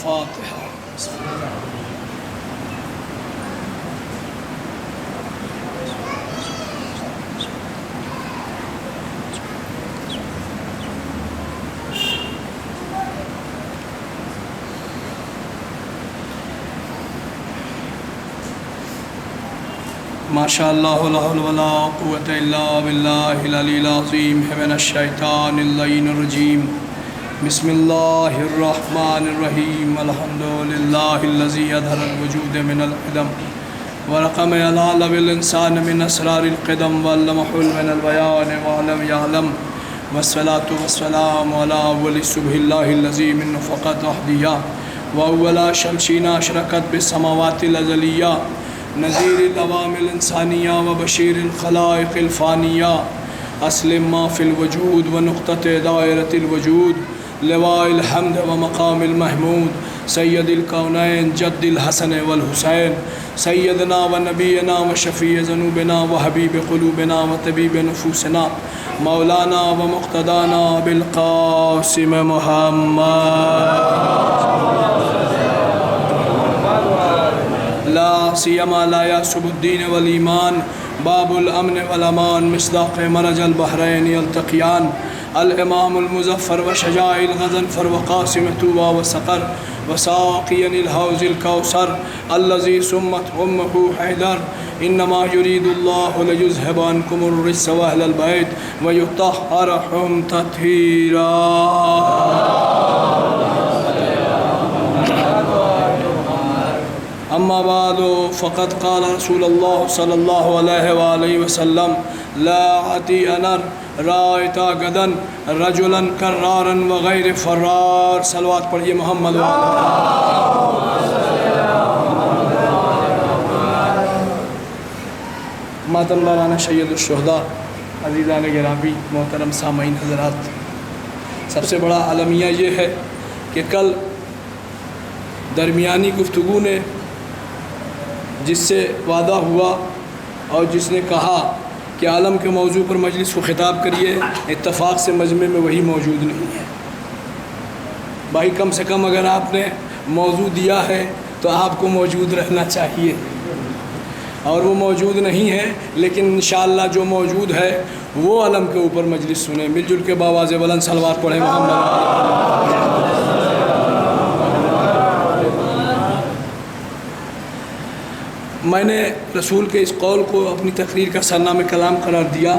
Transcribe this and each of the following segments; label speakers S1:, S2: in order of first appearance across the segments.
S1: الفاتحہ۔ ماشاء اللہ لا حول ولا قوة الا باللہ العلی العظیم من الشیطان اللعین الرجیم۔ بسم اللہ الرحمن الرحیم۔ الحمد للہ الذی اظہر الوجود من القدم ورقم علال بالانسان من اسرار القدم وعلمہ من البیان وعلم یعلم والصلاة والسلام علی اول صبح اللہ الذی من نفقت احدیہ واول شمسین اشرقت بالسماوات الازلیہ نذیر العوام الانسانیہ و بشیر الخلائق الفانیہ اسلم ما فی الوجود و نقطۃ دائرۃ الوجود لواء الحمد و مقام المحمود سید الکونین جد الحسن والحسین سیدنا و نبینا و شفیع ذنوبنا و حبیب قلوبنا و طبیب نفوسنا مولانا و مقتدانا بالقاسم محمد لا سیما لا یعصب الدین والایمان باب الامن والامان مصداق مرج البحرین یلتقیان الامام المظفر وشجاع الغضنفر وقاسم طوبى وسقر وساقیا الحوض الكوثر الذي سمت امه حیدر انما يريد الله ليذهب عنكم الرجس واهل البيت ويطهركم تطهيرا۔ اما بعد فقد قال رسول اللہ صلی اللہ علیہ وآلہ وسلم لا عتی انر رائتا غدن رجلا کرارا وغیر فرار۔ صلوات پڑھیے محمد ماتم مولانا سید الشہداء، عزیزان گرامی، محترم سامعین حضرات، سب سے بڑا المیہ یہ ہے کہ کل درمیانی گفتگو نے جس سے وعدہ ہوا اور جس نے کہا کہ عالم کے موضوع پر مجلس کو خطاب کریے، اتفاق سے مجمع میں وہی موجود نہیں ہے۔ بھائی کم سے کم اگر آپ نے موضوع دیا ہے تو آپ کو موجود رہنا چاہیے، اور وہ موجود نہیں ہے، لیکن انشاءاللہ جو موجود ہے وہ عالم کے اوپر مجلس سنیں۔ مل جل کے باواز بلند صلوات پڑھیں محمد۔ میں نے رسول کے اس قول کو اپنی تقریر کا سرنامہ کلام قرار دیا،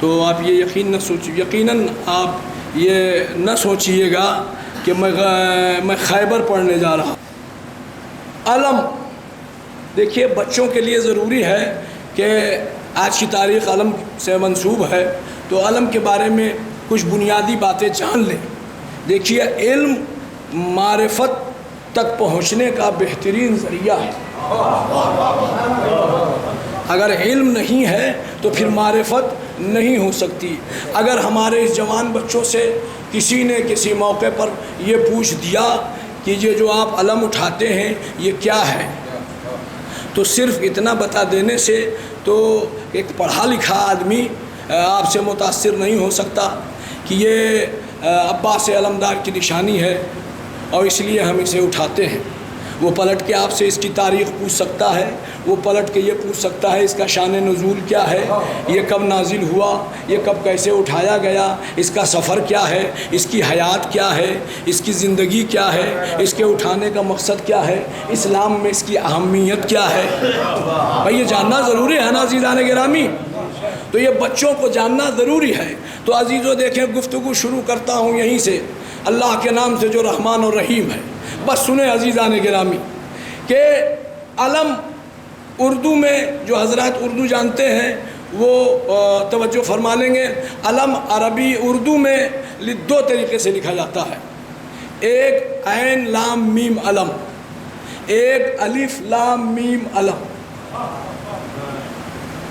S1: تو آپ یہ یقیناً آپ یہ نہ سوچیے گا کہ میں خیبر پڑھنے جا رہا۔ علم دیکھیے بچوں کے لیے ضروری ہے کہ آج کی تاریخ علم سے منسوب ہے تو علم کے بارے میں کچھ بنیادی باتیں جان لیں۔ دیکھیے علم معرفت تک پہنچنے کا بہترین ذریعہ ہے۔ اگر علم نہیں ہے تو پھر معرفت نہیں ہو سکتی۔ اگر ہمارے اس جوان بچوں سے کسی نے کسی موقع پر یہ پوچھ دیا کہ یہ جو آپ علم اٹھاتے ہیں یہ کیا ہے، تو صرف اتنا بتا دینے سے تو ایک پڑھا لکھا آدمی آپ سے متاثر نہیں ہو سکتا کہ یہ عباس علمدار کی نشانی ہے اور اس لیے ہم اسے اٹھاتے ہیں۔ وہ پلٹ کے آپ سے اس کی تاریخ پوچھ سکتا ہے، وہ پلٹ کے یہ پوچھ سکتا ہے اس کا شان نزول کیا ہے، یہ کب نازل ہوا، یہ کب کیسے اٹھایا گیا، اس کا سفر کیا ہے، اس کی حیات کیا ہے، اس کی زندگی کیا ہے، اس کے اٹھانے کا مقصد کیا ہے، اسلام میں اس کی اہمیت کیا ہے۔ بھائی یہ جاننا ضروری ہے نا عزیزان گرامی، تو یہ بچوں کو جاننا ضروری ہے۔ تو عزیزو دیکھیں گفتگو شروع کرتا ہوں یہیں سے، اللہ کے نام سے جو رحمان اور رحیم ہے۔ بس سنیں عزیزان گرامی کہ علم اردو میں جو حضرات اردو جانتے ہیں وہ توجہ فرما لیں گے، علم عربی اردو میں دو طریقے سے لکھا جاتا ہے، ایک عین لام میم علم، ایک الف لام میم علم۔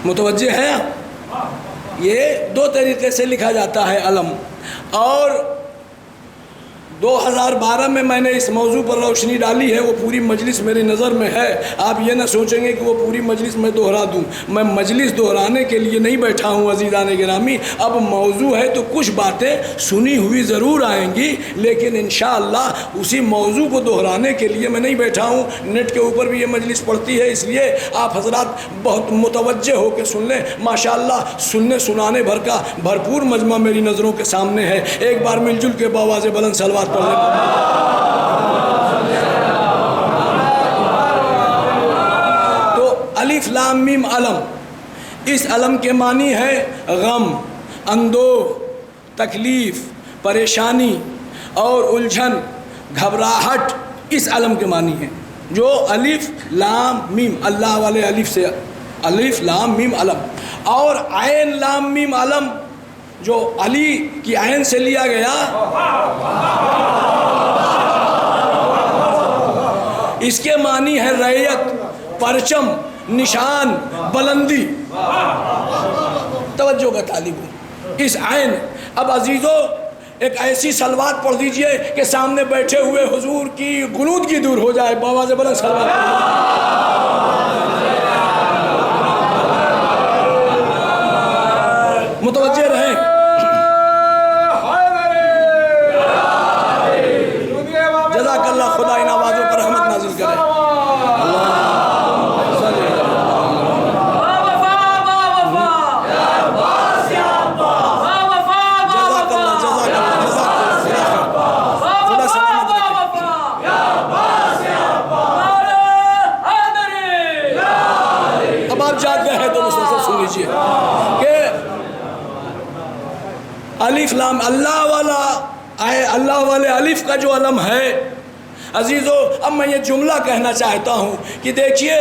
S1: متوجہ ہیں؟ یہ دو طریقے سے لکھا جاتا ہے علم، اور 2012 میں نے اس موضوع پر روشنی ڈالی ہے، وہ پوری مجلس میری نظر میں ہے۔ آپ یہ نہ سوچیں گے کہ وہ پوری مجلس میں دہرا دوں، میں مجلس دہرانے کے لیے نہیں بیٹھا ہوں عزیزان گرامی۔ اب موضوع ہے تو کچھ باتیں سنی ہوئی ضرور آئیں گی، لیکن انشاءاللہ اسی موضوع کو دہرانے کے لیے میں نہیں بیٹھا ہوں۔ نیٹ کے اوپر بھی یہ مجلس پڑتی ہے، اس لیے آپ حضرات بہت متوجہ ہو کے سن لیں۔ ماشاءاللہ سننے سنانے بھر کا بھرپور مجمع میری نظروں کے سامنے ہے۔ ایک بار مل جل کے بآواز بلند صلوات پڑھ لیں۔ تو الف لام میم علم، اس علم کے معنی ہے غم، اندوہ، تکلیف، پریشانی اور الجھن، گھبراہٹ، اس علم کے معنی ہے۔ جو الف لام میم، اللہ والے الف سے الف لام میم علم، اور عین لام میم علم جو علی کی عین سے لیا گیا، اس کے معنی ہے رعیت، پرچم، نشان، بلندی۔ توجہ کا طالب ہوں اس عین۔ اب عزیزو ایک ایسی صلوات پڑھ دیجئے کہ سامنے بیٹھے ہوئے حضور کی غنودگی دور ہو جائے۔ بآواز بلند صلوات۔ متوجہ رہیں۔ جزاک اللہ، خدا ان آوازوں پر رحمت نازل کرے۔ اب آپ جاگ گئے ہیں تو مسلسل سن لیجئے کہ الف لام، اللہ والے الف کا جو علم ہے عزیزو، اب میں یہ جملہ کہنا چاہتا ہوں کہ دیکھیے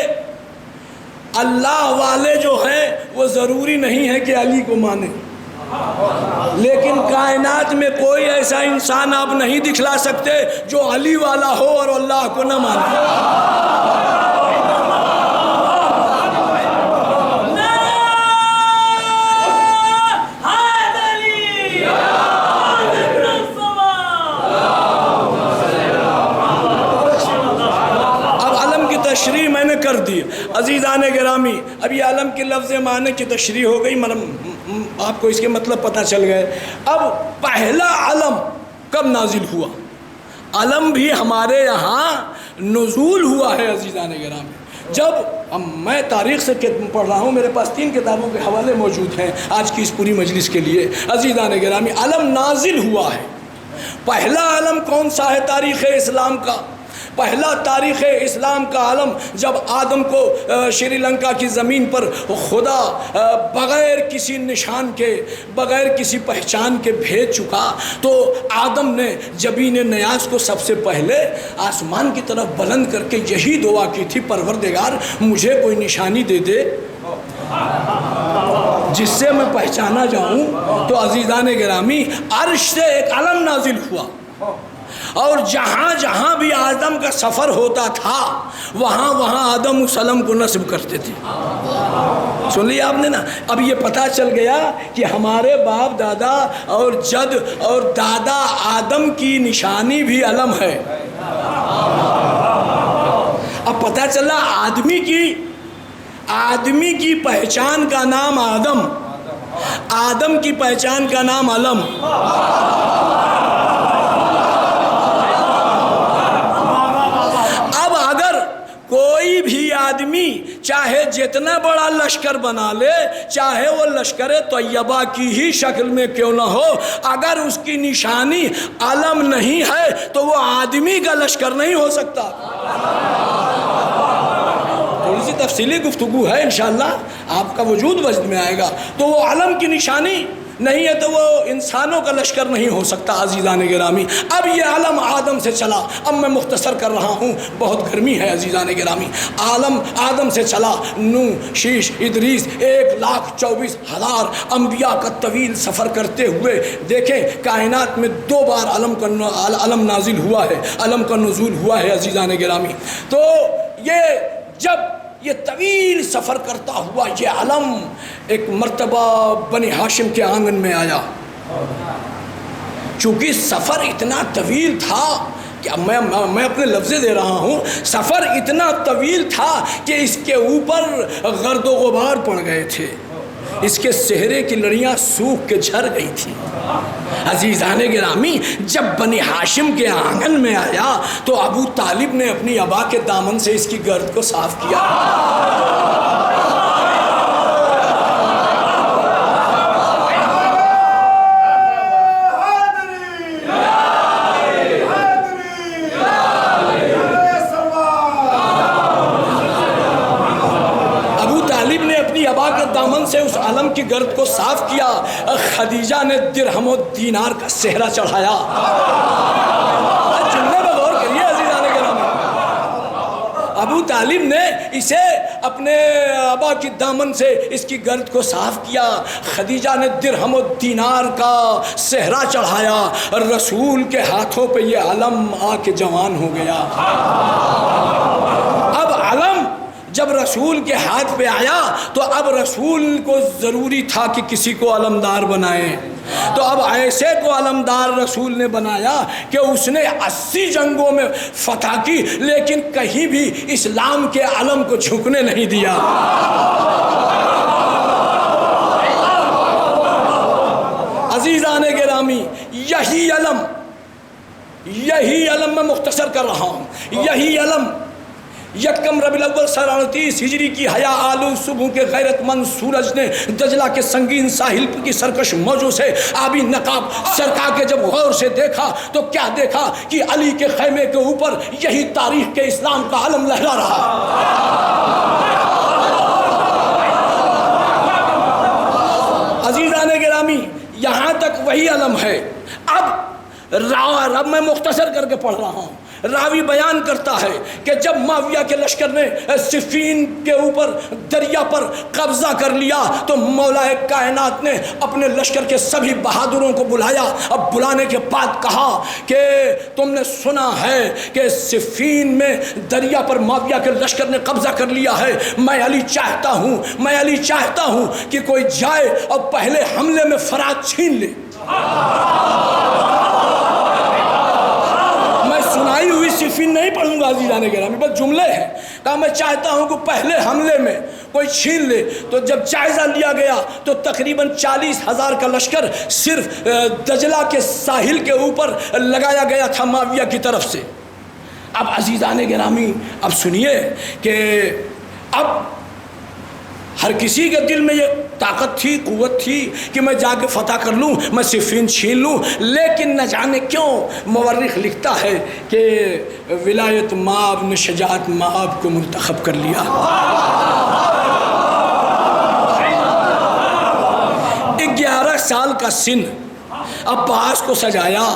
S1: اللہ والے جو ہیں وہ ضروری نہیں ہے کہ علی کو مانے، لیکن کائنات میں کوئی ایسا انسان آپ نہیں دکھلا سکتے جو علی والا ہو اور اللہ کو نہ مانے۔ تشریح میں نے کر دی عزیزان گرامی۔ اب یہ علم کے لفظ معنی کی تشریح ہو گئی، آپ کو اس کے مطلب پتہ چل گئے۔ اب پہلا علم کب نازل ہوا؟ علم بھی ہمارے یہاں نزول ہوا ہے عزیزان گرامی۔ جب میں تاریخ سے پڑھ رہا ہوں، میرے پاس 3 کتابوں کے حوالے موجود ہیں آج کی اس پوری مجلس کے لیے۔ عزیزان گرامی علم نازل ہوا ہے۔ پہلا علم کون سا ہے تاریخ اسلام کا؟ پہلا تاریخ اسلام کا علم جب آدم کو شری لنکا کی زمین پر خدا بغیر کسی نشان کے، بغیر کسی پہچان کے بھیج چکا، تو آدم نے جبین نیاز کو سب سے پہلے آسمان کی طرف بلند کر کے یہی دعا کی تھی، پروردگار مجھے کوئی نشانی دے دے جس سے میں پہچانا جاؤں۔ تو عزیزان گرامی عرش سے ایک علم نازل ہوا، اور جہاں جہاں بھی آدم کا سفر ہوتا تھا وہاں وہاں آدم اس علم کو نصب کرتے تھے۔ سن لیا آپ نے نا؟ اب یہ پتہ چل گیا کہ ہمارے باپ دادا اور جد اور دادا آدم کی نشانی بھی علم ہے۔ اب پتہ چلا آدمی کی پہچان کا نام آدم، آدم کی پہچان کا نام علم۔ کوئی بھی آدمی چاہے جتنا بڑا لشکر بنا لے، چاہے وہ لشکر طیبہ کی ہی شکل میں کیوں نہ ہو، اگر اس کی نشانی علم نہیں ہے تو وہ آدمی کا لشکر نہیں ہو سکتا۔ تھوڑی سی تفصیلی گفتگو ہے، انشاءاللہ آپ کا وجود وجد میں آئے گا۔ تو وہ علم کی نشانی نہیں ہے تو وہ انسانوں کا لشکر نہیں ہو سکتا عزیزان گرامی۔ اب یہ علم آدم سے چلا، اب میں مختصر کر رہا ہوں، بہت گرمی ہے عزیزان گرامی۔ آدم سے چلا نوح، شیش، ادریس، 1,24,000 انبیاء کا طویل سفر کرتے ہوئے دیکھیں کائنات میں 2 بار علم نازل ہوا ہے، علم کا نزول ہوا ہے عزیزان گرامی۔ تو جب یہ طویل سفر کرتا ہوا یہ علم ایک مرتبہ بنی ہاشم کے آنگن میں آیا۔ چونکہ سفر اتنا طویل تھا کہ میں اپنے لفظ دے رہا ہوں، سفر اتنا طویل تھا کہ اس کے اوپر گرد و غبار پڑ گئے تھے، اس کے چہرے کی لڑیاں سوکھ کے جھڑ گئی تھیں۔ عزیزان گرامی، جب بنی ہاشم کے آنگن میں آیا تو ابو طالب نے اپنی ابا کے دامن سے اس کی گرد کو صاف کیا۔ دامن سے اس علم کی گرد کو صاف کیا۔ خدیجہ نے درہم و دینار کا صحرا چڑھایا۔ جملے میں غور کریے عزیزان گرامی، ابو طالب نے اسے اپنے ابا کی دامن سے اس کی گرد کو صاف کیا، خدیجہ نے درہم و دینار کا صحرا چڑھایا، رسول کے ہاتھوں پہ یہ علم آ کے جوان ہو گیا۔ اب علم جب رسول کے ہاتھ پہ آیا تو اب رسول کو ضروری تھا کہ کسی کو علمدار بنائیں، تو اب ایسے کو علمدار رسول نے بنایا کہ اس نے 80 جنگوں میں فتح کی، لیکن کہیں بھی اسلام کے علم کو جھکنے نہیں دیا۔ عزیزان گرامی، یہی علم میں مختصر کر رہا ہوں، یہی علم یکم ربیع الاول 37 ہجری کی حیا آلو صبح کے غیرت مند سورج نے دجلہ کے سنگین ساحل کی سرکش موجوں سے آبی نقاب سرکا کے جب غور سے دیکھا تو کیا دیکھا کہ علی کے خیمے کے اوپر یہی تاریخ کے اسلام کا علم لہرا رہا۔ عزیزان گرامی، یہاں تک وہی علم ہے۔ اب میں مختصر کر کے پڑھ رہا ہوں۔ راوی بیان کرتا ہے کہ جب معاویہ کے لشکر نے صفین کے اوپر دریا پر قبضہ کر لیا تو مولا کائنات نے اپنے لشکر کے سبھی بہادروں کو بلایا۔ اب بلانے کے بعد کہا کہ تم نے سنا ہے کہ صفین میں دریا پر معاویہ کے لشکر نے قبضہ کر لیا ہے، میں علی چاہتا ہوں کہ کوئی جائے اور پہلے حملے میں فرات چھین لے۔ سنائی ہوئی صفین نہیں پڑھوں گا عزیزان گرامی، بس جملے ہیں، کہا میں چاہتا ہوں کہ پہلے حملے میں کوئی چھین لے۔ تو جب جائزہ لیا گیا تو تقریباً 40,000 کا لشکر صرف دجلہ کے ساحل کے اوپر لگایا گیا تھا معاویہ کی طرف سے۔ اب عزیزان گرامی، اب سنیے کہ اب ہر کسی کے دل میں یہ طاقت تھی، قوت تھی کہ میں جا کے فتح کر لوں، میں صفین چھین لوں، لیکن نہ جانے کیوں مورخ لکھتا ہے کہ ولایت مآب نے شجاعت مآب کو منتخب کر لیا۔ 11 سال کا سن عباس کو سجایا،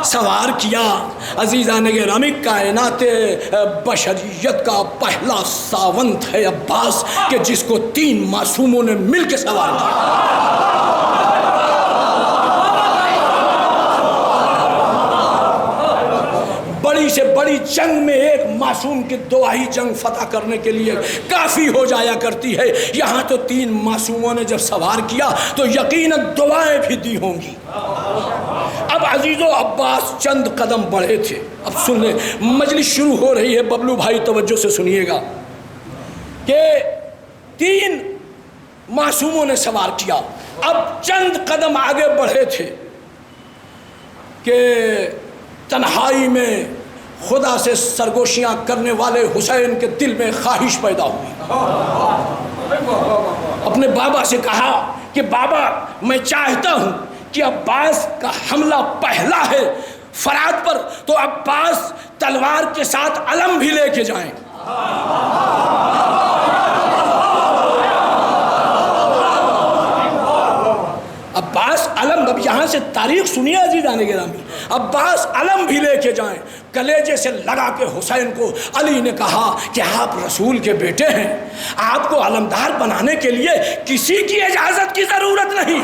S1: سوار کیا۔ عزیزان گرامی، کائنات بشریت کا پہلا ساونت ہے عباس کہ جس کو 3 معصوموں نے مل کے سوار کیا۔ بڑی سے بڑی جنگ میں ایک معصوم کی دعائی جنگ فتح کرنے کے لیے کافی ہو جایا کرتی ہے، یہاں تو 3 معصوموں نے جب سوار کیا تو یقیناً دعائیں بھی دی ہوں گی۔ اب عزیز و عباس چند قدم بڑھے تھے۔ اب سن لیں، مجلس شروع ہو رہی ہے، ببلو بھائی توجہ سے سنیے گا کہ 3 معصوموں نے سوار کیا۔ اب چند قدم آگے بڑھے تھے کہ تنہائی میں خدا سے سرگوشیاں کرنے والے حسین کے دل میں خواہش پیدا ہوئی۔ اپنے بابا سے کہا کہ بابا، میں چاہتا ہوں کہ عباس کا حملہ پہلا ہے فرات پر، تو عباس تلوار کے ساتھ علم بھی لے کے جائیں۔ عباس علم، اب یہاں سے تاریخ سنیے عزیزان گرامی، عباس علم بھی لے کے جائیں۔ کلیجے سے لگا کے حسین کو علی نے کہا کہ آپ رسول کے بیٹے ہیں، آپ کو علمدار بنانے کے لیے کسی کی اجازت کی ضرورت نہیں۔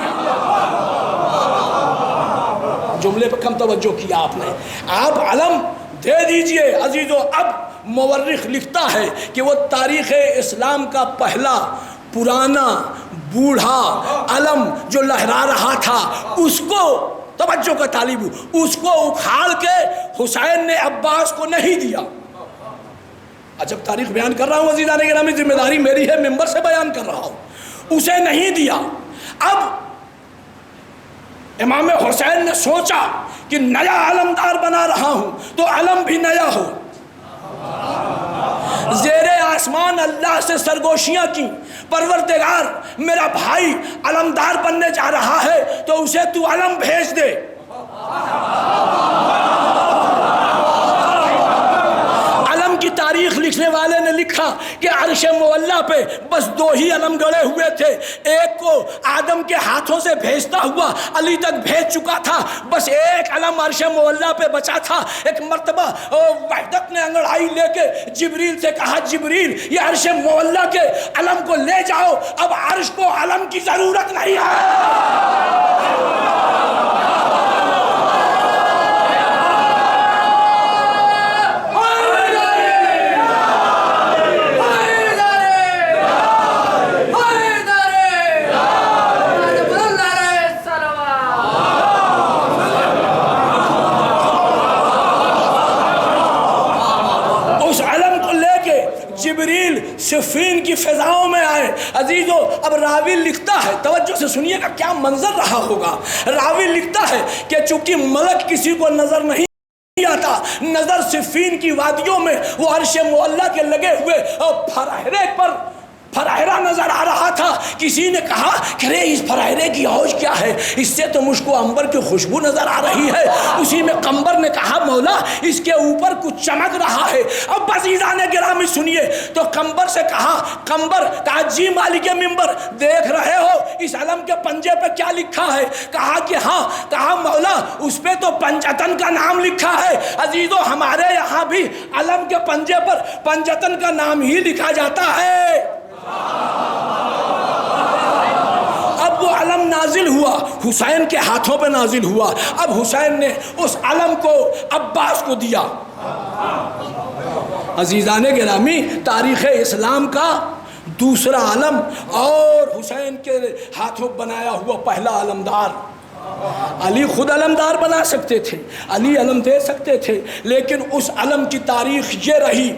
S1: جملے پہ کم توجہ کیا آپ نے، آپ علم دے دیجئے عزیزو۔ اب مورخ لکھتا ہے کہ وہ تاریخ اسلام کا پہلا پرانا بوڑھا علم جو لہرا رہا تھا، اس کو توجہ کا طالب ہوں، اس کو اکھاڑ کے حسین نے عباس کو نہیں دیا۔ جب تاریخ بیان کر رہا ہوں عزیزان گرامی، ذمہ داری میری ہے، ممبر سے بیان کر رہا ہوں، اسے نہیں دیا۔ اب امام حسین نے سوچا کہ نیا علمدار بنا رہا ہوں تو علم بھی نیا ہو۔ زیر آسمان اللہ سے سرگوشیاں کی، پروردگار میرا بھائی علمدار بننے جا رہا ہے تو اسے تو علم بھیج دے۔ علم کی تاریخ لکھنے والے نے لکھا کہ عرش معلیٰ پہ بس دو ہی علم گڑے ہوئے تھے، ایک کو آدم کے ہاتھوں سے بھیجتا ہوا علی تک بھیج چکا تھا، بس ایک علم عرش معلیٰ پہ بچا تھا۔ ایک مرتبہ وحدت نے انگڑائی لے کے جبریل سے کہا، جبریل یہ عرش معلیٰ کے علم کو لے جاؤ، اب عرش کو علم کی ضرورت نہیں ہے۔ صفین کی فضاؤں میں آئے۔ عزیزو اب راوی لکھتا ہے، توجہ سے سنیے گا کیا منظر رہا ہوگا۔ راوی لکھتا ہے کہ چونکہ ملک کسی کو نظر نہیں آتا، نظر صفین کی وادیوں میں وہ عرش معلیٰ کے لگے ہوئے پھرہرے پر پھرہرا نظر آ رہا تھا۔ کسی نے کہا کہ رے اس پھرہرے کی اوج کیا ہے؟ اس سے تو مجھ کو عنبر کی خوشبو نظر آ رہی ہے۔ اسی میں قمبر نے کہا مولا اس کے اوپر کچھ چمک رہا ہے۔ اب عزیزان گرامی سنیے، تو قمبر سے کہا، قمبر کہا جی مالک ممبر دیکھ رہے ہو اس علم کے پنجے پہ کیا لکھا ہے؟ کہا کہ ہاں۔ کہا مولا اس پہ تو پنجتن کا نام لکھا ہے۔ عزیزو ہمارے یہاں بھی علم کے پنجے پر پنجتن کا نام ہی لکھا جاتا ہے۔ اب وہ علم نازل ہوا، حسین کے ہاتھوں پہ نازل ہوا۔ اب حسین نے اس علم کو عباس کو دیا۔ عزیزان گرامی تاریخ اسلام کا دوسرا علم اور حسین کے ہاتھوں بنایا ہوا پہلا علمدار۔ علی خود علمدار بنا سکتے تھے، علی علم دے سکتے تھے، لیکن اس علم کی تاریخ یہ رہی،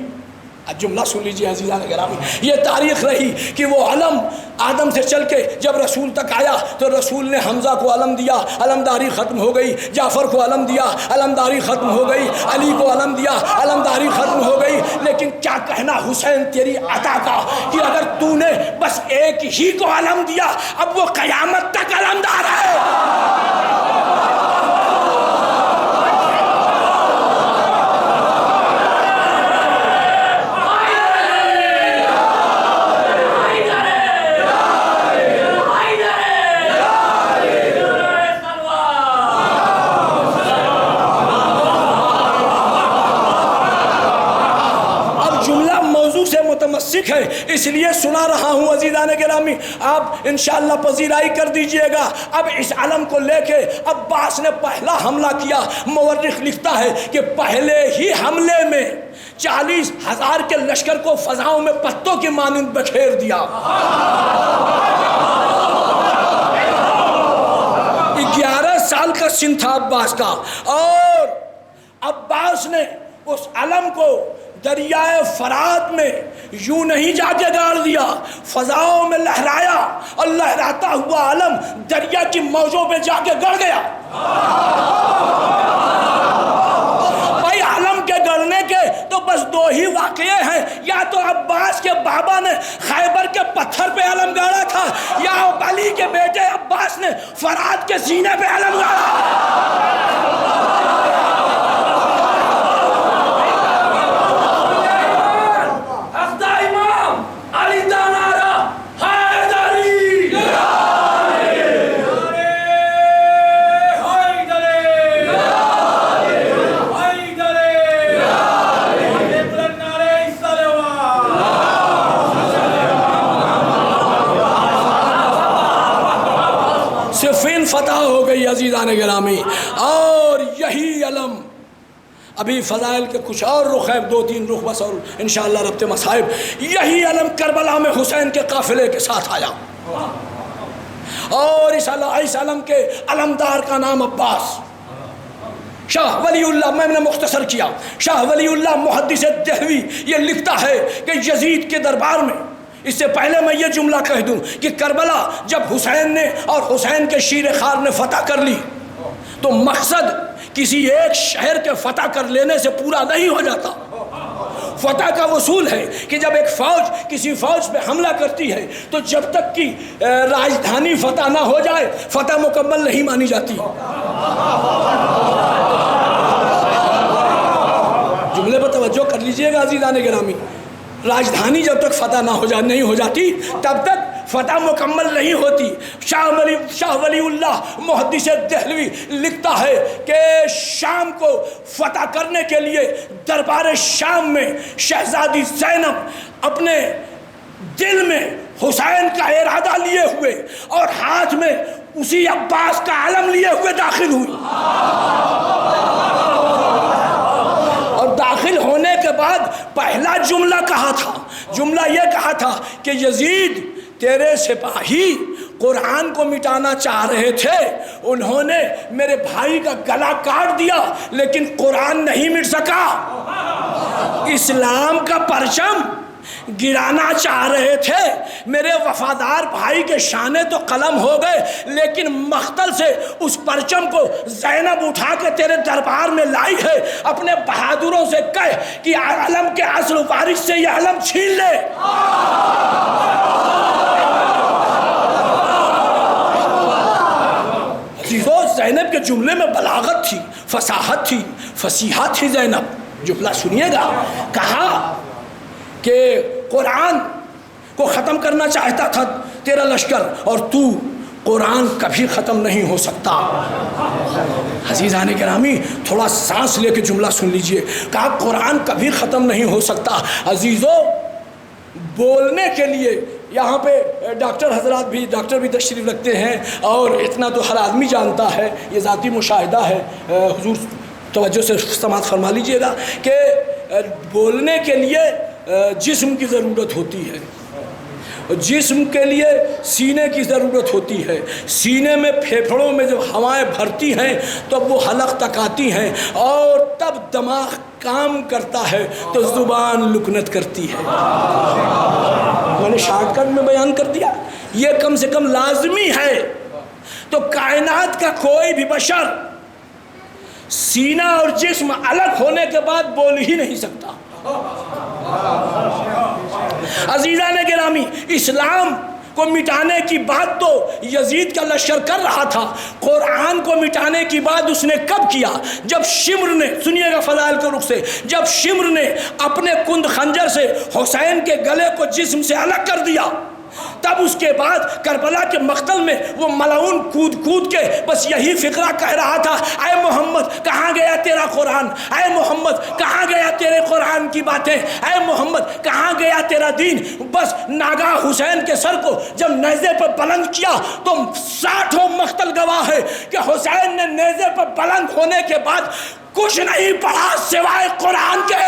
S1: جملہ سن لیجیے عزیزان گرامی، یہ تاریخ رہی کہ وہ علم آدم سے چل کے جب رسول تک آیا تو رسول نے حمزہ کو علم دیا، علمداری ختم ہو گئی، جعفر کو علم دیا، علمداری ختم ہو گئی، علی کو علم دیا، علمداری ختم ہو گئی۔ لیکن کیا کہنا حسین تیری عطا کا کہ اگر تو نے بس ایک ہی کو علم دیا اب وہ قیامت تک علمدار ہے۔ متمسک ہے اس لیے سنا رہا ہوں عزیزان گرامی، آپ انشاءاللہ پذیرائی کر دیجئے گا۔ اب اس علم کو لے کے عباس نے پہلا حملہ کیا۔ مورخ لکھتا ہے کہ پہلے ہی حملے میں 40,000 کے لشکر کو فضاؤں میں پتوں کی مانند بکھیر دیا۔ 11 سال کا سن تھا عباس کا، اور عباس نے اس علم کو دریائے فرات میں یوں نہیں جا کے گاڑ دیا، فضاؤں میں لہرایا، اور لہراتا ہوا علم دریا کی موجوں پہ جا کے گڑ گیا۔ بھائی علم کے گڑنے کے تو بس دو ہی واقعے ہیں، یا تو عباس کے بابا نے خیبر کے پتھر پہ علم گاڑا تھا، یا علی کے بیٹے عباس نے فرات کے سینے پہ علم گاڑا۔ صفین فتح ہو گئی عزیزان گرامی، اور یہی علم ابھی فضائل کے کچھ اور رخ ہیں، 2-3 رخ بس، اور انشاءاللہ ربط مصائب، یہی علم کربلا میں حسین کے قافلے کے ساتھ آیا۔ اور اس علم کے علمدار کا نام عباس۔ شاہ ولی اللہ، میں نے مختصر کیا، شاہ ولی اللہ محدث دہلوی یہ لکھتا ہے کہ یزید کے دربار میں، اس سے پہلے میں یہ جملہ کہہ دوں کہ کربلا جب حسین نے اور حسین کے شیر خار نے فتح کر لی تو مقصد کسی ایک شہر کے فتح کر لینے سے پورا نہیں ہو جاتا۔ فتح کا اصول ہے کہ جب ایک فوج کسی فوج پہ حملہ کرتی ہے تو جب تک کہ راجدھانی فتح نہ ہو جائے فتح مکمل نہیں مانی جاتی۔ جملے پر توجہ کر لیجئے گا عزیزان گرامی، راجدھانی جب تک فتح نہیں ہو جاتی تب تک فتح مکمل نہیں ہوتی۔ شاہ ولی اللہ محدث دہلوی لکھتا ہے کہ شام کو فتح کرنے کے لیے دربار شام میں شہزادی زینب اپنے دل میں حسین کا ارادہ لیے ہوئے اور ہاتھ میں اسی عباس کا علم لیے ہوئے داخل ہوئی، اور داخل ہونے کے بعد پہلا جملہ کہا تھا، جملہ یہ کہا تھا کہ یزید تیرے سپاہی قرآن کو مٹانا چاہ رہے تھے، انہوں نے میرے بھائی کا گلا کاٹ دیا لیکن قرآن نہیں مٹ سکا۔ اسلام کا پرچم گرانا چاہ رہے تھے، میرے وفادار بھائی کے شانے تو قلم ہو گئے لیکن مقتل سے اس پرچم کو زینب اٹھا کے تیرے دربار میں لائی ہے۔ اپنے بہادروں سے کہہ کہ علم کے اصل وارث سے یہ علم چھین لے۔ زینب کے جملے میں بلاغت تھی، فصاحت تھی، فصیحت تھی۔ زینب جملہ سنیے گا، کہا کہ قرآن کو ختم کرنا چاہتا تھا تیرا لشکر اور تو قرآن کبھی ختم نہیں ہو سکتا۔ عزیزان گرامی تھوڑا سانس لے کے جملہ سن لیجئے، کہا قرآن کبھی ختم نہیں ہو سکتا۔ عزیزو، بولنے کے لیے یہاں پہ ڈاکٹر حضرات بھی تشریف رکھتے ہیں اور اتنا تو ہر آدمی جانتا ہے، یہ ذاتی مشاہدہ ہے، حضور توجہ سے سماعت فرما لیجئے گا کہ بولنے کے لیے جسم کی ضرورت ہوتی ہے، جسم کے لیے سینے کی ضرورت ہوتی ہے، سینے میں پھیپھڑوں میں جب ہوائیں بھرتی ہیں تب وہ حلق تک آتی ہیں اور تب دماغ کام کرتا ہے تو زبان لکنت کرتی ہے۔ میں نے شارٹ کٹ میں بیان کر دیا، یہ کم سے کم لازمی ہے۔ تو کائنات کا کوئی بھی بشر سینہ اور جسم الگ ہونے کے بعد بول ہی نہیں سکتا۔ عزیزان گرامی، اسلام کو مٹانے کی بات تو یزید کا لشکر کر رہا تھا، قرآن کو مٹانے کی بات اس نے کب کیا؟ جب شمر نے، سنیے گا فضائل کے رخ سے، جب شمر نے اپنے کند خنجر سے حسین کے گلے کو جسم سے الگ کر دیا، تب اس کے بعد کربلا کے مقتل میں وہ ملعون کود کود کے بس یہی فقرہ کہہ رہا تھا، اے محمد کہاں گیا تیرا قرآن، اے محمد کہاں گیا تیرے قرآن کی باتیں، اے محمد کہاں گیا تیرا دین۔ بس ناگاہ حسین کے سر کو جب نیزے پر بلند کیا تو 60 مقتل گواہ ہے کہ حسین نے نیزے پر بلند ہونے کے بعد کچھ نہیں پڑھا سوائے قرآن کے۔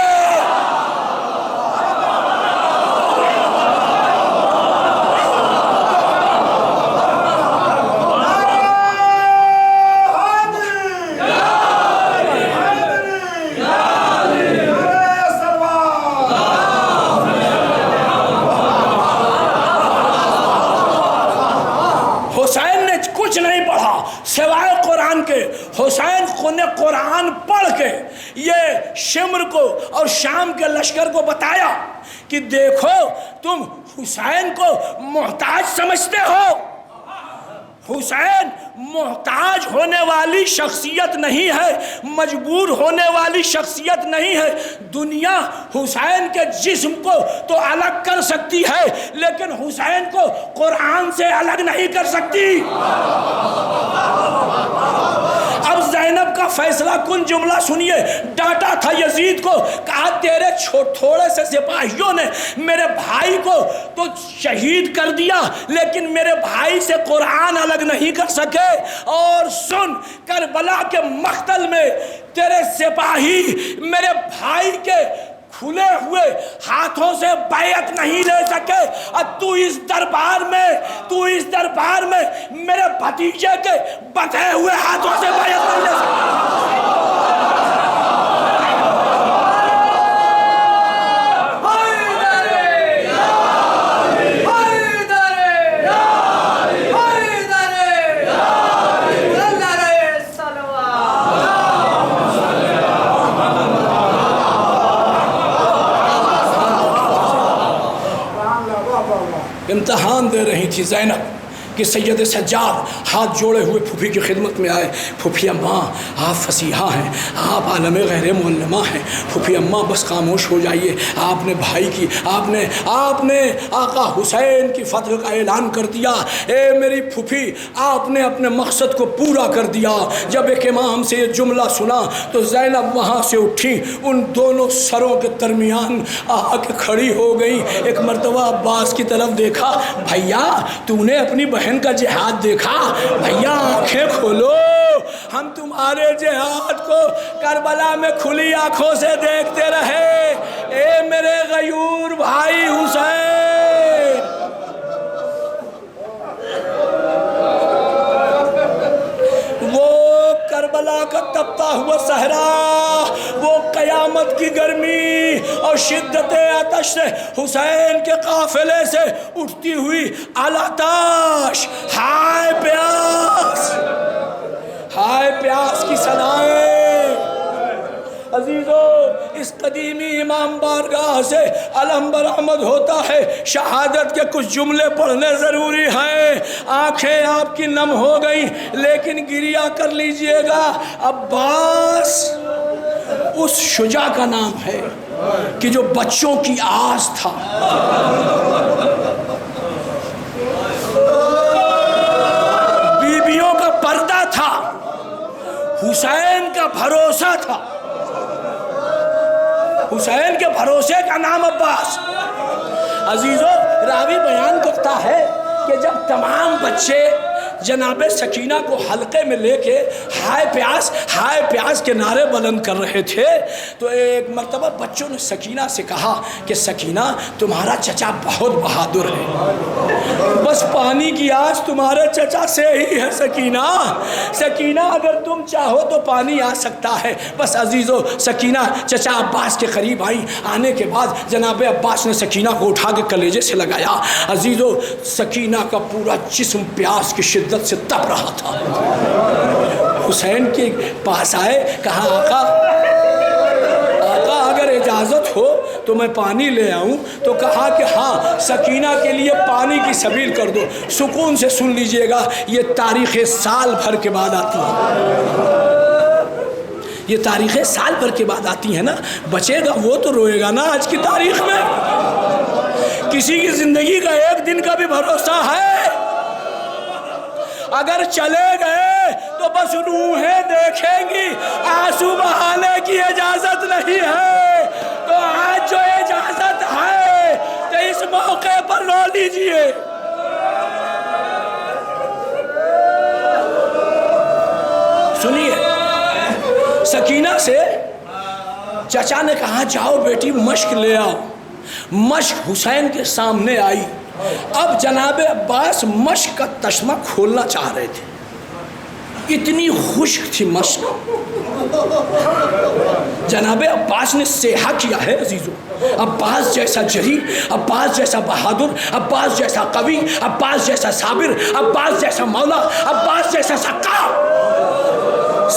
S1: سوائے قرآن کے۔ حسین نے قرآن پڑھ کے یہ شمر کو اور شام کے لشکر کو بتایا کہ دیکھو تم حسین کو محتاج سمجھتے ہو، حسین محتاج ہونے والی شخصیت نہیں ہے، مجبور ہونے والی شخصیت نہیں ہے۔ دنیا حسین کے جسم کو تو الگ کر سکتی ہے لیکن حسین کو قرآن سے الگ نہیں کر سکتی۔ اب زینب کا فیصلہ کن جملہ سنیے، ڈانٹا تھا یزید کو، کہا تیرے تھوڑے سے سپاہیوں نے میرے بھائی کو تو شہید کر دیا لیکن میرے بھائی سے قرآن الگ نہیں کر سکے۔ اور سن، کربلا کے مقتل میں تیرے سپاہی میرے بھائی کے کھلے ہوئے ہاتھوں سے بیعت نہیں لے سکے، اور تو اس دربار میں میرے بھتیجے کے بندھے ہوئے ہاتھوں سے بیعت نہیں لے سکے۔ امتحان دے رہی تھی زینب کہ سید سجاد ہاتھ جوڑے ہوئے پھوپھی کی خدمت میں آئے۔ پھوپھی اماں آپ فصیحہ ہیں، آپ عالم غیر معلمہ ہیں، پھوپھی اماں بس خاموش ہو جائیے، آپ نے بھائی کی آپ نے آقا حسین کی فتح کا اعلان کر دیا۔ اے میری پھوپھی، آپ نے اپنے مقصد کو پورا کر دیا۔ جب ایک امام سے یہ جملہ سنا تو زینب وہاں سے اٹھی، ان دونوں سروں کے درمیان آ کے کھڑی ہو گئی۔ ایک مرتبہ عباس کی طرف دیکھا، بھیا تو نے اپنی بہن کا جہاد دیکھا؟ بھیا آنکھیں کھولو، ہم تمہارے جہاد کو کربلا میں کھلی آنکھوں سے دیکھتے رہے۔ اے میرے غیور بھائی حسین، وہ کربلا کا تپتا ہوا صحرا، وہ قیامت کی گرمی اور شدت آتش سے حسین کے قافلے سے اٹھتی ہوئی الاتش ہائے پیاس کی صدائیں۔ عزیزو، اس قدیمی امام بارگاہ سے علم برآمد ہوتا ہے۔ شہادت کے کچھ جملے پڑھنے ضروری ہیں۔ آنکھیں آپ کی نم ہو گئیں، لیکن گریہ کر لیجئے گا۔ عباس اس شجاع کا نام ہے کہ جو بچوں کی آس تھا، بیویوں کا پردہ تھا، حسین کا بھروسہ تھا۔ حسین کے بھروسے کا نام عباس۔ عزیزو، راوی بیان کرتا ہے کہ جب تمام بچے جناب سکینہ کو حلقے میں لے کے ہائے پیاس کے نعرے بلند کر رہے تھے تو ایک مرتبہ بچوں نے سکینہ سے کہا کہ سکینہ، تمہارا چچا بہت بہادر ہے، بس پانی کی آس تمہارے چچا سے ہی ہے۔ سکینہ اگر تم چاہو تو پانی آ سکتا ہے۔ بس عزیزو، سکینہ چچا عباس کے قریب آئی۔ آنے کے بعد جناب عباس نے سکینہ کو اٹھا کے کلیجے سے لگایا۔ عزیزو، سکینہ کا پورا جسم پیاس کی شدت سے تپ رہا تھا۔ حسین کے پاس آئے، کہا آقا اگر اجازت ہو تو میں پانی لے آؤں؟ تو کہا کہ ہاں، سکینہ کے لیے پانی کی سبیل کر دو۔ سکون سے سن لیجئے گا، یہ تاریخ سال بھر کے بعد آتی ہے۔ یہ تاریخیں سال بھر کے بعد آتی ہیں نا۔ بچے گا وہ تو روئے گا نا آج کی تاریخ میں۔ کسی کی زندگی کا ایک دن کا بھی بھروسہ ہے؟ اگر چلے گئے تو بس روحیں دیکھیں گی، آنسو بہانے کی اجازت نہیں ہے۔ تو آج جو اجازت ہے تو اس موقع پر رو لیجئے۔ سنیے، سکینہ سے چچا نے کہا جاؤ بیٹی مشق لے آؤ۔ مشق حسین کے سامنے آئی۔ اب جناب عباس مشق کا تشمہ کھولنا چاہ رہے تھے، اتنی خشک تھی مشق۔ جناب عباس نے سیحہ کیا ہے عزیزو۔ عباس جیسا جری، عباس جیسا بہادر، عباس جیسا قوی، عباس جیسا صابر، عباس جیسا مولا، عباس جیسا سقا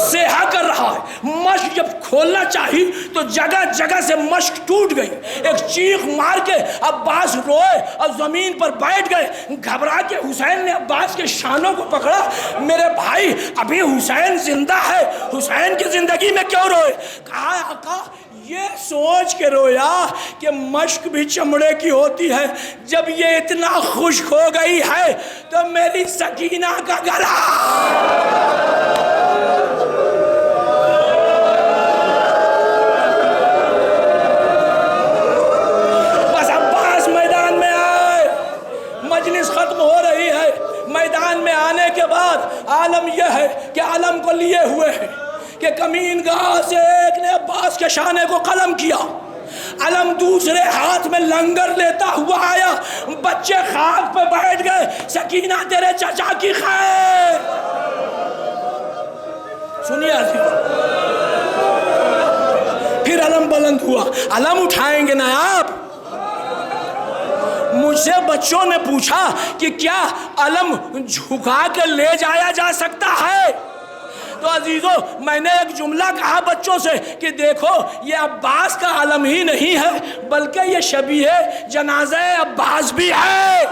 S1: سیحہ کر رہا ہے۔ مشق جب کھولنا چاہی تو جگہ جگہ سے مشق ٹوٹ گئی۔ ایک چیخ مار کے عباس روئے اور زمین پر بیٹھ گئے۔ گھبرا کے حسین نے عباس کے شانوں کو پکڑا، میرے بھائی ابھی حسین زندہ ہے، حسین کی زندگی میں کیوں روئے؟ کہا آقا یہ سوچ کے رویا کہ مشق بھی چمڑے کی ہوتی ہے، جب یہ اتنا خشک ہو گئی ہے تو میری سکینہ کا گلا۔ بس عباس میدان میں آئے، مجلس ختم ہو رہی ہے۔ میدان میں آنے کے بعد عالم یہ ہے کہ عالم کو لیے ہوئے ہیں کہ کمین گاہ سے ایک نے عباس کے شانے کو قلم کیا۔ علم دوسرے ہاتھ میں لنگر لیتا ہوا آیا، بچے خاک پہ بیٹھ گئے، سکینہ تیرے چچا کی خیر۔ سنیے عزیز، پھر علم بلند ہوا۔ علم اٹھائیں گے نا آپ؟ مجھ سے بچوں نے پوچھا کہ کیا علم جھکا کے لے جایا جا سکتا ہے؟ تو عزیزو، میں نے ایک جملہ کہا بچوں سے کہ دیکھو یہ عباس کا علم ہی نہیں ہے بلکہ یہ شبیہ جنازہ عباس بھی ہے۔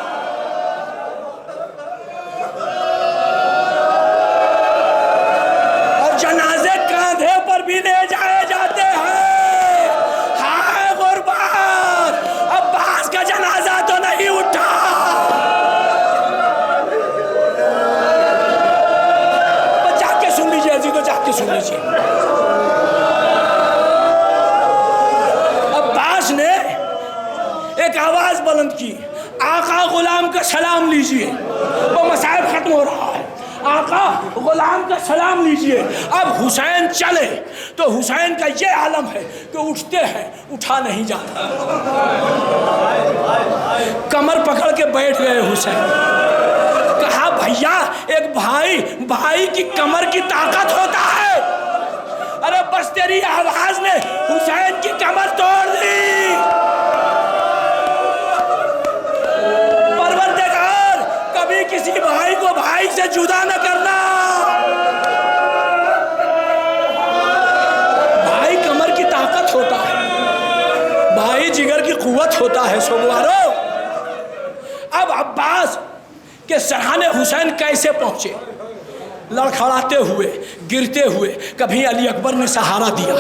S1: اور جنازے کاندھے پر بھی لے جائے جاتے ہیں۔ ہائے غربت، عباس کا جنازہ تو نہیں اٹھا۔ سن لیجیے، عباس نے ایک آواز بلند کی، آقا غلام کا سلام لیجئے۔ وہ مسائب ختم ہو رہا ہے، آقا غلام کا سلام لیجئے۔ اب حسین چلے تو حسین کا یہ عالم ہے کہ اٹھتے ہیں، اٹھا نہیں جاتا۔ کمر پکڑ کے بیٹھ گئے حسین۔ کہا بھیا، ایک بھائی کی کمر کی طاقت ہوتا ہے۔ ارے بس تیری آواز نے حسین کی کمر توڑ دی۔ پروردگار، کبھی کسی بھائی کو بھائی سے جدا نہ کرنا۔ بھائی کمر کی طاقت ہوتا ہے، بھائی جگر کی قوت ہوتا ہے۔ سوگوارو، اب عباس کہ سرحان حسین کیسے پہنچے؟ لڑکھڑاتے ہوئے، گرتے ہوئے، کبھی علی اکبر نے سہارا دیا۔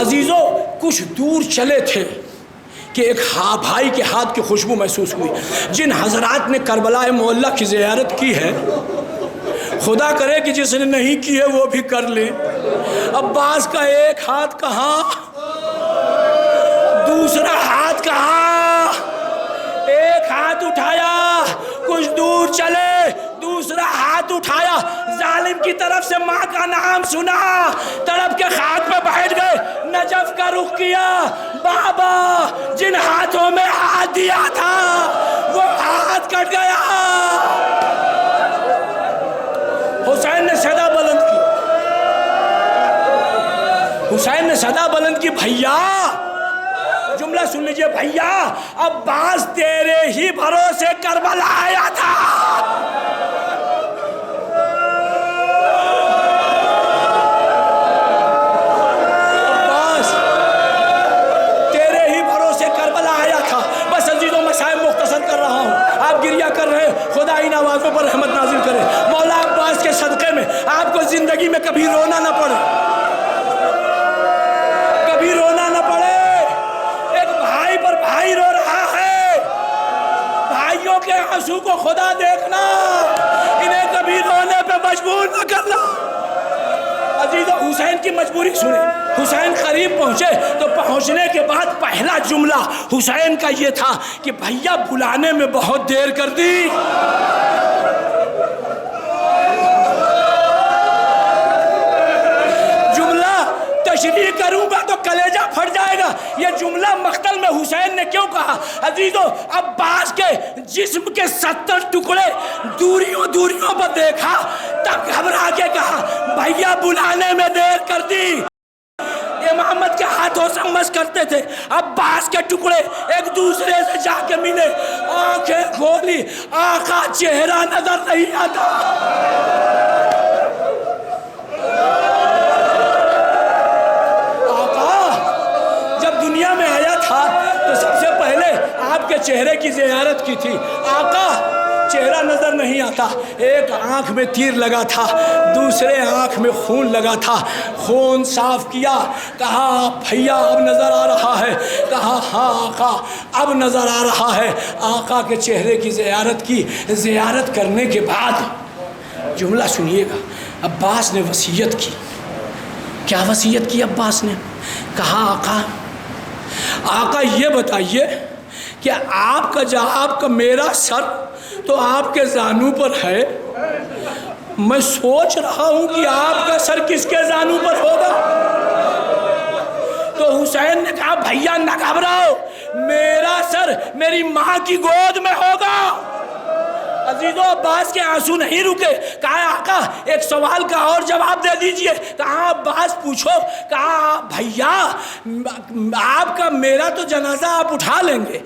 S1: عزیزو، کچھ دور چلے تھے کہ ایک بھائی کے ہاتھ کی خوشبو محسوس ہوئی۔ جن حضرات نے کربلا معلیٰ کی زیارت کی ہے، خدا کرے کہ جس نے نہیں کی ہے وہ بھی کر لے۔ عباس کا ایک ہاتھ کہاں، دوسرا ہاتھ کہاں؟ ایک ہاتھ اٹھایا، کچھ دور چلے، دوسرا ہاتھ اٹھایا، ظالم کی طرف سے ماں کا نام سنا، تڑپ کے خاک پہ بیٹھ گئے، نجف کا رخ کیا۔ بابا، جن ہاتھوں میں ہاتھ دیا تھا وہ ہاتھ کٹ گیا۔ حسین نے صدا بلند کی، حسین نے صدا بلند کی، بھیا، جملہ سن لیجئے، بھیا عباس تیرے ہی بھروسے کربلا آیا تھا۔ عباس تیرے ہی بھروسے کربلا آیا تھا۔ بس عزیزوں، مسائل مختصر کر رہا ہوں، آپ گریہ کر رہے، خدا ان آوازوں پر رحمت نازل کرے۔ مولا عباس کے صدقے میں آپ کو زندگی میں کبھی رونا نہ پڑے، کبھی رونا نہ پڑے۔ بھائی رو رہا ہے، بھائیوں کے آنسو کو خدا دیکھنا، انہیں کبھی رونے پہ مجبور نہ کرنا۔ عزیزو، حسین کی مجبوری سنیں۔ حسین قریب پہنچے تو پہنچنے کے بعد پہلا جملہ حسین کا یہ تھا کہ بھیا بلانے میں بہت دیر کر دی۔ تشریح کروں گا تو کلیجہ پھٹ جائے گا۔ یہ جملہ مقتل میں حسین نے کیوں کہا؟ عزیزو، عباس کے جسم کے 70 ٹکڑے دوریوں پر دیکھا، تب گھبرا کے کہا بھیا بلانے میں دیر کر دی۔ امامت کے ہاتھوں سے مس کرتے تھے، عباس کے ٹکڑے ایک دوسرے سے جا کے ملے، آنکھیں کھولی، آقا چہرہ نظر نہیں آتا۔ دنیا میں آیا تھا تو سب سے پہلے آپ کے چہرے کی زیارت کی تھی۔ آقا چہرہ نظر نہیں آتا، ایک آنکھ میں تیر لگا تھا، دوسرے آنکھ میں خون لگا تھا، خون صاف کیا، کہا بھیا اب نظر آ رہا ہے، کہا ہاں آقا اب نظر آ رہا ہے۔ آقا کے چہرے کی زیارت کی، زیارت کرنے کے بعد جملہ سنیے گا، عباس نے وصیت کی۔ کیا وصیت کی عباس نے؟ کہا آقا یہ بتائیے کہ آپ کا میرا سر تو آپ کے زانو پر ہے، میں سوچ رہا ہوں کہ آپ کا سر کس کے زانو پر ہوگا؟ تو تو حسین نے کہا بھیا نہ گھبراؤ، میرا سر میری ماں کی گود میں ہوگا۔ عزیزو عباس کے آنسو نہیں رکے، کہا آقا ایک سوال کا اور جواب دے دیجئے۔ کہا عباس پوچھو۔ کہا بھیا آپ کا میرا تو جنازہ آپ اٹھا لیں گے،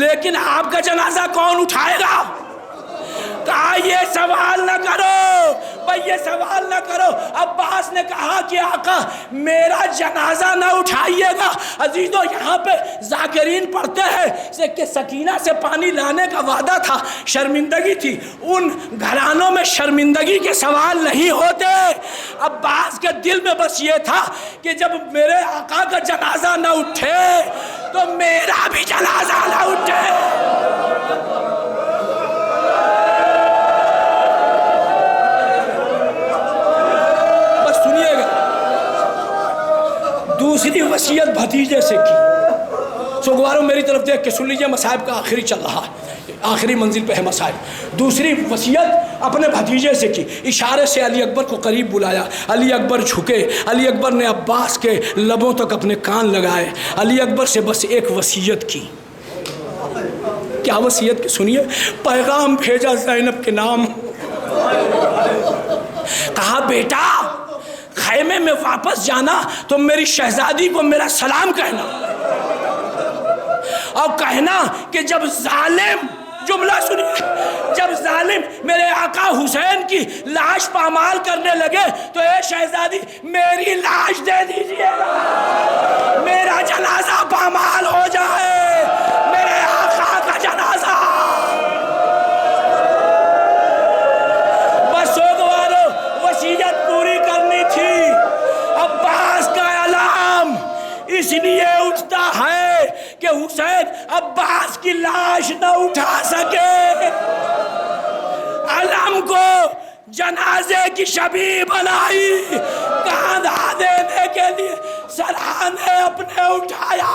S1: لیکن آپ کا جنازہ کون اٹھائے گا؟ کہا یہ سوال نہ کرو بھائی، یہ سوال نہ کرو۔ عباس نے کہا کہ آقا میرا جنازہ نہ اٹھائیے گا۔ عزیزو یہاں پہ ذاکرین پڑھتے ہیں کہ سکینہ سے پانی لانے کا وعدہ تھا، شرمندگی تھی، ان گھرانوں میں شرمندگی کے سوال نہیں ہوتے۔ عباس کے دل میں بس یہ تھا کہ جب میرے آقا کا جنازہ نہ اٹھے تو میرا بھی جنازہ نہ اٹھے۔ دوسری وصیت بھتیجے سے کی۔ سوگواروں میری طرف دیکھ کے سن لیجئے، مصائب کا آخری چل رہا ہے، آخری منزل پہ ہے مصائب۔ دوسری وصیت اپنے بھتیجے سے کی، اشارے سے علی اکبر کو قریب بلایا۔ علی اکبر جھکے، علی اکبر نے عباس کے لبوں تک اپنے کان لگائے، علی اکبر سے بس ایک وصیت کی۔ کیا وصیت کی سنیے؟ پیغام بھیجا زینب کے نام۔ کہا بیٹا خیمے میں واپس جانا تو میری شہزادی کو میرا سلام کہنا، اور کہنا کہ جب ظالم، جملہ سنیے، جب ظالم میرے آقا حسین کی لاش پامال کرنے لگے تو اے شہزادی میری لاش دے دیجئے گا، میرا جنازہ پامال ہو جائے، میرے آقا کا جنازہ۔ بس سوگوارو وصیت پوری کرنی تھی۔ عباس کا علام اس لیے اٹھتا ہے کہ حسین عباس کی لاش نہ اٹھا سکے، علم کو جنازے کی شبیہ بنائی، کاندھا دینے کے لیے سرحانے اپنے اٹھایا۔